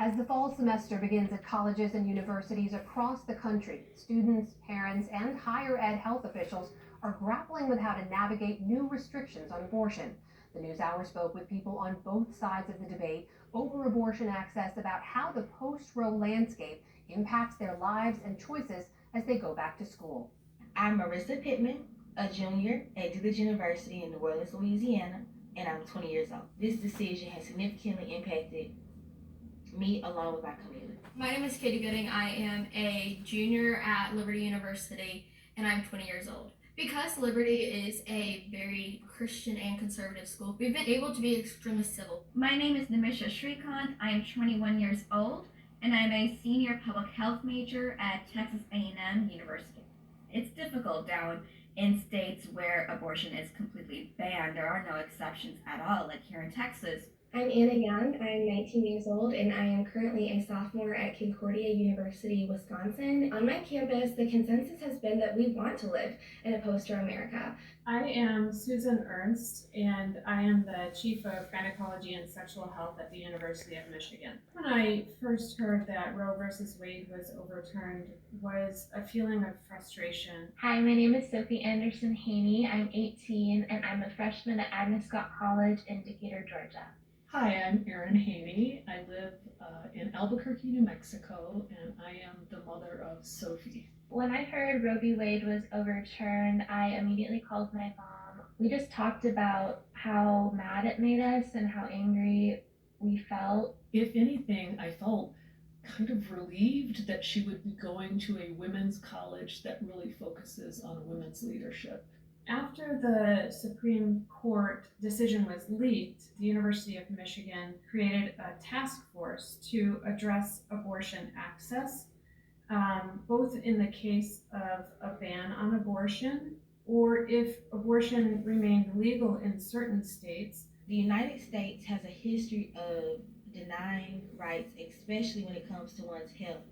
As the fall semester begins at colleges and universities across the country, students, parents, and higher ed health officials are grappling with how to navigate new restrictions on abortion. The NewsHour spoke with people on both sides of the debate over abortion access about how the post-Roe landscape impacts their lives and choices as they go back to school. I'm Marissa Pittman, a junior at Dulles University in New Orleans, Louisiana, and I'm 20 years old. This decision has significantly impacted me along with my community. My name is Katie Gooding. I am a junior at Liberty University and I'm 20 years old. Because Liberty is a very Christian and conservative school, we've been able to be extremely civil. My name is Namisha Shrikant. I am 21 years old and I'm a senior public health major at Texas A&M University. It's difficult down in states where abortion is completely banned. There are no exceptions at all, like here in Texas. I'm Anna Young. I'm 19 years old and I am currently a sophomore at Concordia University, Wisconsin. On my campus, the consensus has been that we want to live in a post-Roe America. I am Susan Ernst, and I am the Chief of Gynecology and Sexual Health at the University of Michigan. When I first heard that Roe versus Wade was overturned, was a feeling of frustration. Hi, my name is Sophie Anderson Haney. I'm 18 and I'm a freshman at Agnes Scott College in Decatur, Georgia. Hi, I'm Erin Haney. I live in Albuquerque, New Mexico, and I am the mother of Sophie. When I heard Roe v. Wade was overturned, I immediately called my mom. We just talked about how mad it made us and how angry we felt. If anything, I felt kind of relieved that she would be going to a women's college that really focuses on women's leadership. After the Supreme Court decision was leaked, the University of Michigan created a task force to address abortion access, both in the case of a ban on abortion or if abortion remained legal in certain states. The United States has a history of denying rights, especially when it comes to one's health,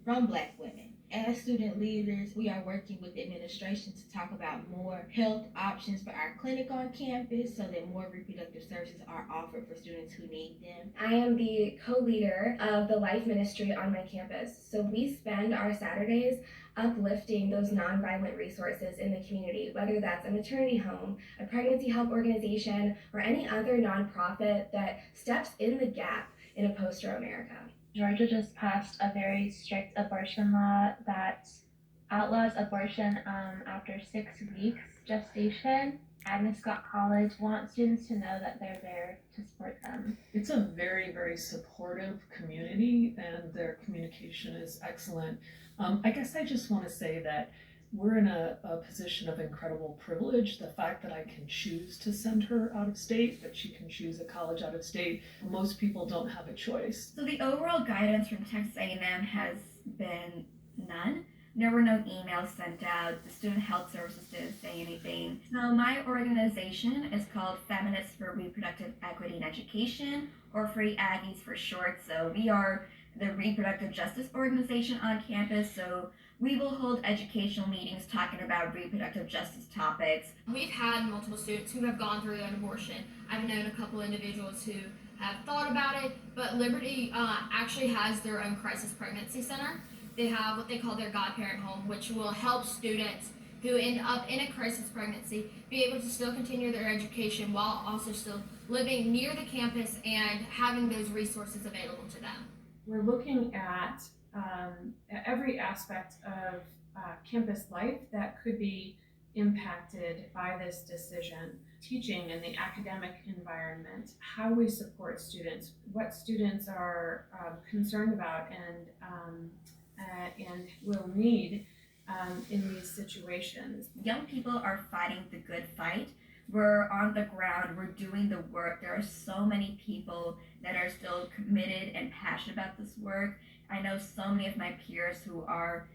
from Black women. As student leaders, we are working with the administration to talk about more health options for our clinic on campus so that more reproductive services are offered for students who need them. I am the co-leader of the Life Ministry on my campus. So we spend our Saturdays uplifting those nonviolent resources in the community, whether that's a maternity home, a pregnancy help organization, or any other nonprofit that steps in the gap in a post-Roe America. Georgia just passed a very strict abortion law that outlaws abortion after 6 weeks gestation. Agnes Scott College wants students to know that they're there to support them. It's a very, very supportive community, and their communication is excellent. I guess I just want to say that we're in a position of incredible privilege. The fact that I can choose to send her out of state, that she can choose a college out of state. Most people don't have a choice. So the overall guidance from Texas A&M has been none. There were no emails sent out. The student health services didn't say anything. So my organization is called Feminists for Reproductive Equity and Education, or Free Aggies for short. So we are the reproductive justice organization on campus. So we will hold educational meetings talking about reproductive justice topics. We've had multiple students who have gone through an abortion. I've known a couple individuals who have thought about it, but Liberty actually has their own crisis pregnancy center. They have what they call their godparent home, which will help students who end up in a crisis pregnancy be able to still continue their education while also still living near the campus and having those resources available to them. We're looking at every aspect of campus life that could be impacted by this decision. Teaching in the academic environment, how we support students, what students are concerned about and will need in these situations. Young people are fighting the good fight. We're on the ground, we're doing the work. There are so many people that are still committed and passionate about this work. I know so many of my peers who are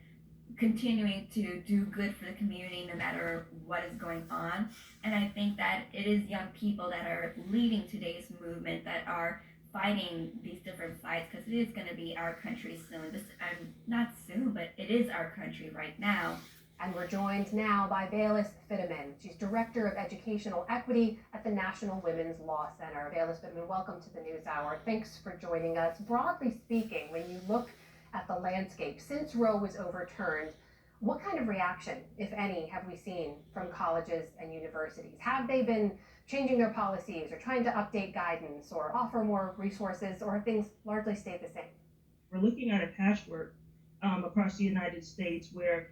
continuing to do good for the community no matter what is going on. And I think that it is young people that are leading today's movement that are fighting these different fights, because it is going to be our country soon. Not soon, but it is our country right now. And we're joined now by Bayless Fitteman. She's Director of Educational Equity at the National Women's Law Center. Bayless Fitteman, welcome to the NewsHour. Thanks for joining us. Broadly speaking, when you look at the landscape since Roe was overturned, what kind of reaction, if any, have we seen from colleges and universities? Have they been changing their policies or trying to update guidance or offer more resources, or have things largely stayed the same? We're looking at a patchwork across the United States where,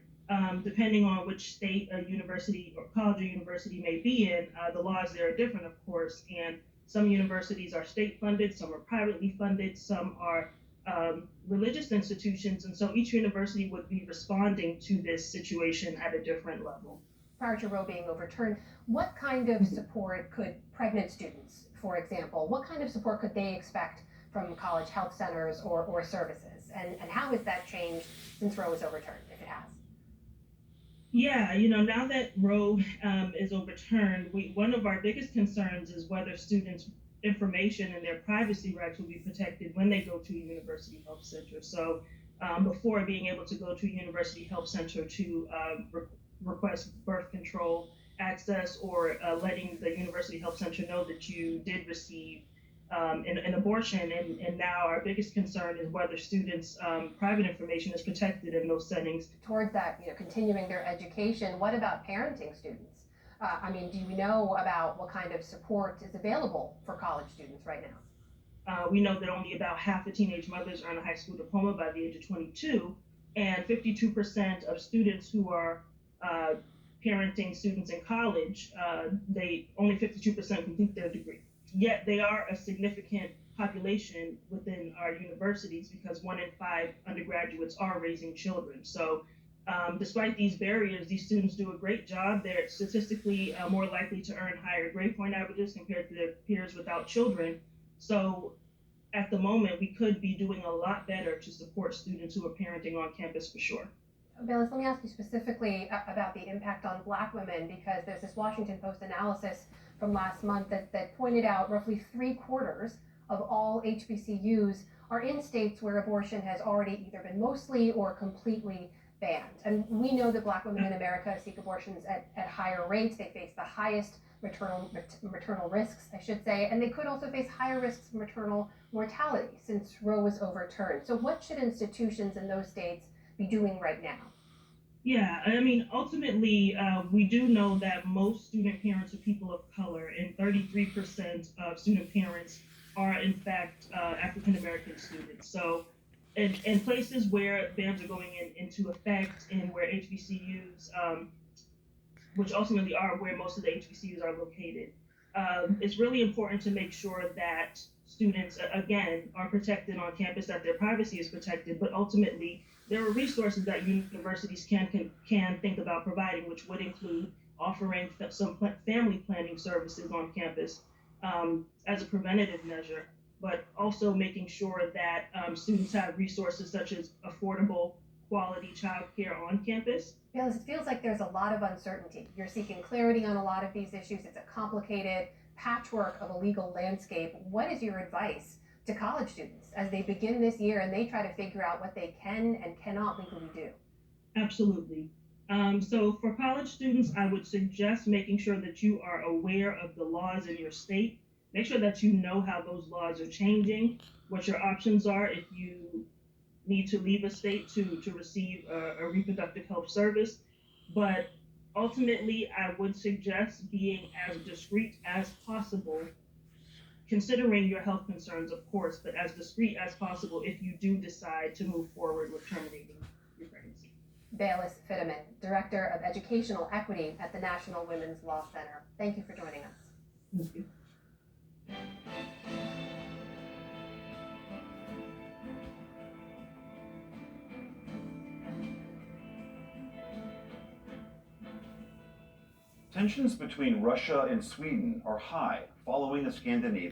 depending on which state a university or college or university may be in, the laws there are different, of course. And some universities are state funded, some are privately funded, some are religious institutions. And so each university would be responding to this situation at a different level. Prior to Roe being overturned, what kind of support could pregnant students, for example, what kind of support could they expect from college health centers or services? And how has that changed since Roe was overturned, if it has? Yeah, now that Roe is overturned, one of our biggest concerns is whether students' information and their privacy rights will be protected when they go to a university health center. So before being able to go to a university health center to request birth control access or letting the university health center know that you did receive an abortion. And now our biggest concern is whether students' private information is protected in those settings. Towards that, continuing their education, what about parenting students? Do you know about what kind of support is available for college students right now? We know that only about half of teenage mothers earn a high school diploma by the age of 22, and 52% of students who are parenting students in college, only 52% complete their degree. Yet they are a significant population within our universities because 1 in 5 undergraduates are raising children. So despite these barriers, these students do a great job. They're statistically more likely to earn higher grade point averages compared to their peers without children. So at the moment, we could be doing a lot better to support students who are parenting on campus for sure. Bayless, let me ask you specifically about the impact on Black women, because there's this Washington Post analysis from last month that pointed out roughly 3/4 of all HBCUs are in states where abortion has already either been mostly or completely banned. And we know that Black women in America seek abortions at higher rates. They face the highest maternal risks, I should say, and they could also face higher risks of maternal mortality since Roe was overturned. So what should institutions in those states be doing right now? Yeah, ultimately, we do know that most student parents are people of color, and 33% of student parents are, in fact, African American students. So, in places where bans are going into effect and where HBCUs, which ultimately are where most of the HBCUs are located, it's really important to make sure that students, again, are protected on campus, that their privacy is protected, but ultimately, there are resources that universities can think about providing, which would include offering some family planning services on campus as a preventative measure, but also making sure that students have resources such as affordable, quality childcare on campus. Bayless, it feels like there's a lot of uncertainty. You're seeking clarity on a lot of these issues. It's a complicated patchwork of a legal landscape. What is your advice to college students as they begin this year and they try to figure out what they can and cannot legally do? Absolutely. So for college students, I would suggest making sure that you are aware of the laws in your state. Make sure that you know how those laws are changing, what your options are if you need to leave a state to receive a reproductive health service. But ultimately, I would suggest being as discreet as possible, considering your health concerns, of course, but as discreet as possible if you do decide to move forward with terminating your pregnancy. Bayless Fitteman, Director of Educational Equity at the National Women's Law Center. Thank you for joining us. Thank you. Tensions between Russia and Sweden are high following the Scandinavian